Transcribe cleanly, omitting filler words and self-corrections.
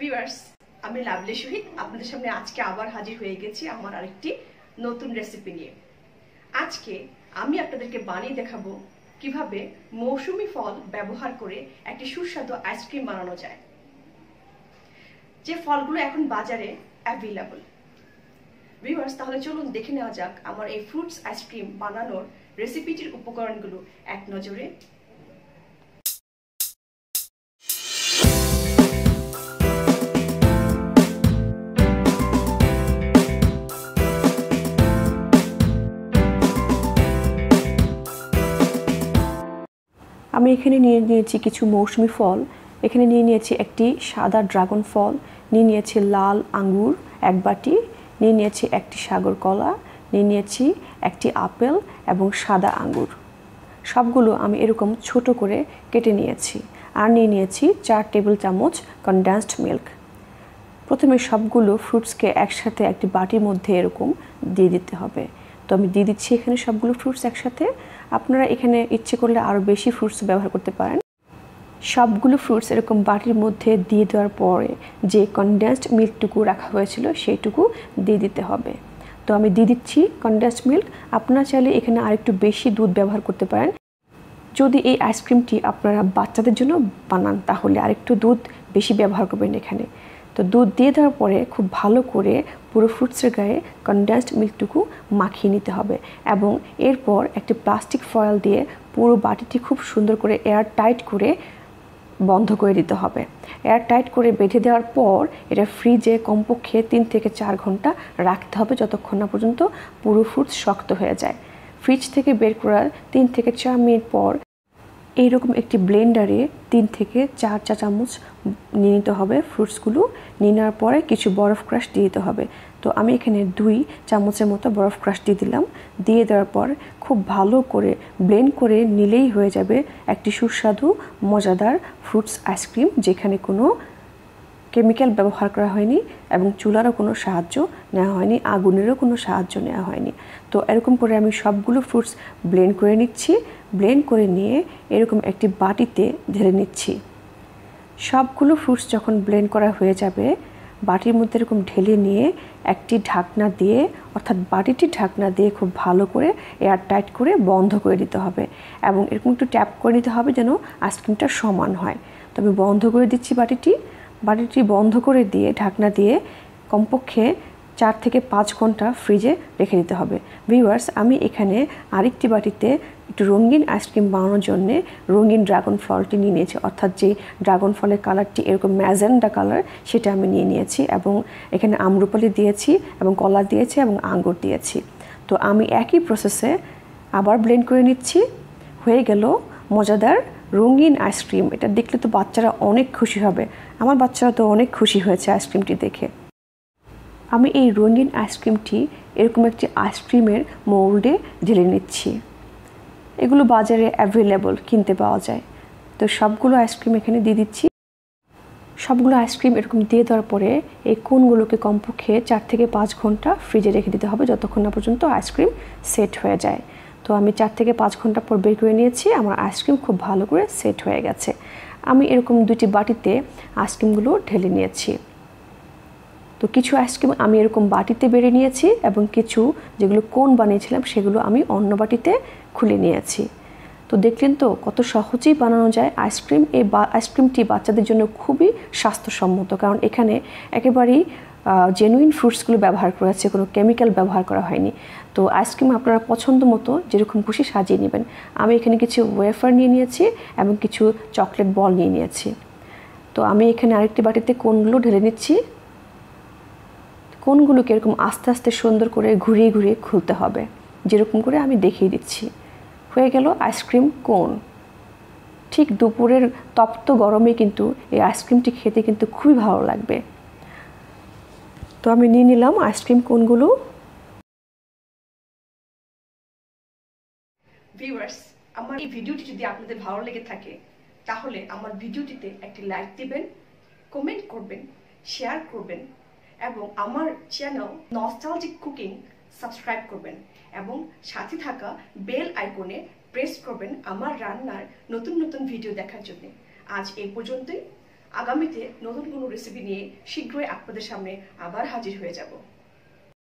Viewers, আমি lovely শহীদ আপনাদের সামনে আজকে আবার হাজির হয়ে গেছি আমার আরেকটি নতুন রেসিপি নিয়ে। আজকে আমি আপনাদেরকে বানিয়ে দেখাবো কিভাবে মৌসুমী ফল ব্যবহার করে একটি সুস্বাদু আইসক্রিম বানানো যায়, যে ফলগুলো এখন বাজারে অ্যাভেলেবল। ভিউয়ার্স, তাহলে চলুন দেখে নেওয়া যাক আমার এই ফ্রুটস আইসক্রিম বানানোর রেসিপিটির উপকরণগুলো এক নজরে। আমি এখানে নিয়ে নিয়েছি কিছু মৌসুমী ফল। এখানে নিয়ে নিয়েছি একটি সাদা ড্রাগন ফল, নিয়ে নিয়েছি লাল আঙ্গুর এক বাটি, নিয়ে নিয়েছি একটি সাগর কলা, নিয়ে নিয়েছি একটি আপেল এবং সাদা আঙ্গুর। সবগুলো আমি এরকম ছোট করে কেটে নিয়েছি। আর নিয়ে নিয়েছি 4 টেবিল চামচ কনডেন্সড মিল্ক। প্রথমে সবগুলো ফ্রুটসকে একসাথে একটি বাটির মধ্যে এরকম দিয়ে দিতে হবে। তো আমি দিয়ে দিচ্ছি এখানে সবগুলো ফ্রুটস একসাথে। আপনারা এখানে ইচ্ছে করলে আরও বেশি ফ্রুটস ব্যবহার করতে পারেন। সবগুলো ফ্রুটস এরকম বাটির মধ্যে দিয়ে দেওয়ার পরে যে কনডেন্সড মিল্কটুকু রাখা হয়েছিল সেইটুকু দিয়ে দিতে হবে। তো আমি দিয়ে দিচ্ছি কনডেন্সড মিল্ক। আপনারা চাইলে এখানে আরেকটু বেশি দুধ ব্যবহার করতে পারেন। যদি এই আইসক্রিমটি আপনারা বাচ্চাদের জন্য বানান তাহলে আরেকটু দুধ বেশি ব্যবহার করবেন এখানে। তো দুধ দিয়ে দেওয়ার পরে খুব ভালো করে পুরো ফ্রুটসের গায়ে কনডেন্সড মিল্কটুকু মাখিয়ে নিতে হবে এবং এরপর একটি প্লাস্টিক ফয়েল দিয়ে পুরো বাটিটি খুব সুন্দর করে এয়ার টাইট করে বন্ধ করে দিতে হবে। এয়ার টাইট করে বেঁধে দেওয়ার পর এটা ফ্রিজে কমপক্ষে 3 থেকে 4 ঘন্টা রাখতে হবে, যতক্ষণ না পর্যন্ত পুরো ফ্রুটস শক্ত হয়ে যায়। ফ্রিজ থেকে বের করার 3 থেকে 4 মিনিট পর এইরকম একটি ব্লেন্ডারে 3 থেকে 4 চা চামচ নিয়ে নিতে হবে ফ্রুটসগুলো। নিয়ে নেওয়ার পরে কিছু বরফ ক্রাশ দিয়ে দিতে হবে। তো আমি এখানে 2 চামচের মতো বরফ ক্রাশ দিয়ে দিলাম। দিয়ে দেওয়ার পর খুব ভালো করে ব্লেন্ড করে নিলেই হয়ে যাবে একটি সুস্বাদু মজাদার ফ্রুটস আইসক্রিম, যেখানে কোনো কেমিক্যাল ব্যবহার করা হয়নি এবং চুলারও কোনো সাহায্য নেওয়া হয়নি, আগুনেরও কোনো সাহায্য নেওয়া হয়নি। তো এরকম করে আমি সবগুলো ফ্রুটস ব্লেন্ড করে নিচ্ছি। ব্লেন্ড করে নিয়ে এরকম একটি বাটিতে ঢেলে নিচ্ছি। সবগুলো ফ্রুটস যখন ব্লেন্ড করা হয়ে যাবে বাটির মধ্যে এরকম ঢেলে নিয়ে একটি ঢাকনা দিয়ে, অর্থাৎ বাটিটির ঢাকনা দিয়ে খুব ভালো করে এয়ার টাইট করে বন্ধ করে দিতে হবে এবং এরকম একটু ট্যাপ করে নিতে হবে যেন আইসক্রিমটা সমান হয়। তো আমি বন্ধ করে দিচ্ছি বাটিটি বন্ধ করে দিয়ে ঢাকনা দিয়ে কমপক্ষে 4 থেকে 5 ঘন্টা ফ্রিজে রেখে দিতে হবে। ভিউয়ার্স, আমি এখানে আরেকটি বাটিতে একটু রঙিন আইসক্রিম বানানোর জন্যে রঙিন ড্রাগন ফলটি নিয়ে নিয়েছি, অর্থাৎ যে ড্রাগন ফলের কালারটি এরকম ম্যাজেন্ডা কালার সেটা আমি নিয়ে নিয়েছি এবং এখানে আম্রপালি দিয়েছি এবং কলা দিয়েছি এবং আঙ্গুর দিয়েছি। তো আমি একই প্রসেসে আবার ব্লেন্ড করে নিচ্ছি। হয়ে গেল মজাদার রঙিন আইসক্রিম। এটা দেখলে তো বাচ্চারা অনেক খুশি হবে। আমার বাচ্চারা তো অনেক খুশি হয়েছে আইসক্রিমটি দেখে। আমি এই রঙিন আইসক্রিমটি এরকম একটি আইসক্রিমের মোল্ডে ঢেলে নিচ্ছি। এগুলো বাজারে অ্যাভেলেবল, কিনতে পাওয়া যায়। তো সবগুলো আইসক্রিম এখানে দিয়ে দিচ্ছি। সবগুলো আইসক্রিম এরকম দিয়ে দেওয়ার পরে এই কোনগুলোকে কমপক্ষে 4 থেকে 5 ঘন্টা ফ্রিজে রেখে দিতে হবে, যতক্ষণ না পর্যন্ত আইসক্রিম সেট হয়ে যায়। তো আমি 4 থেকে 5 ঘন্টা পর বের করে নিয়েছি। আমার আইসক্রিম খুব ভালো করে সেট হয়ে গেছে। আমি এরকম 2টি বাটিতে আইসক্রিমগুলো ঢেলে নিয়েছি। তো কিছু আইসক্রিম আমি এরকম বাটিতে বেড়ে নিয়েছি এবং কিছু যেগুলো কোন বানিয়েছিলাম সেগুলো আমি অন্য বাটিতে খুলে নিয়েছি। তো দেখলেন তো কত সহজেই বানানো যায় আইসক্রিম। এই আইসক্রিমটি বাচ্চাদের জন্য খুবই স্বাস্থ্যসম্মত, কারণ এখানে একেবারেই জেনুইন ফ্রুটসগুলো ব্যবহার করা হচ্ছে, কোনো কেমিক্যাল ব্যবহার করা হয়নি। তো আইসক্রিম আপনারা পছন্দ মতো যেরকম খুশি সাজিয়ে নেবেন। আমি এখানে কিছু ওয়েফার নিয়ে নিয়েছি এবং কিছু চকলেট বল নিয়ে নিয়েছি। তো আমি এখানে আরেকটি বাটিতে কোনগুলো ঢেলে নিচ্ছি। কোনগুলোকে এরকম আস্তে আস্তে সুন্দর করে ঘুরিয়ে ঘুরিয়ে খুলতে হবে, যেরকম করে আমি দেখিয়ে দিচ্ছি। হয়ে গেল আইসক্রিম কোন। ঠিক দুপুরের তপ্ত গরমে কিন্তু এই আইসক্রিমটি খেতে কিন্তু খুবই ভালো লাগবে। তো আমি নিয়ে নিলাম আইসক্রিম কোনগুলো। ভিউয়ার্স, আমার এই ভিডিওটি যদি আপনাদের ভালো লেগে থাকে তাহলে আমার ভিডিওটিতে একটি লাইক দিবেন, কমেন্ট করবেন, শেয়ার করবেন এবং আমার চ্যানেল নস্টালজিক কুকিং সাবস্ক্রাইব করবেন এবং সাথে থাকা বেল আইকনে প্রেস করবেন আমার রান্নার নতুন নতুন ভিডিও দেখার জন্য। আজ এই পর্যন্তই। আগামীতে নতুন কোনো রেসিপি নিয়ে শীঘ্রই আপনাদের সামনে আবার হাজির হয়ে যাব।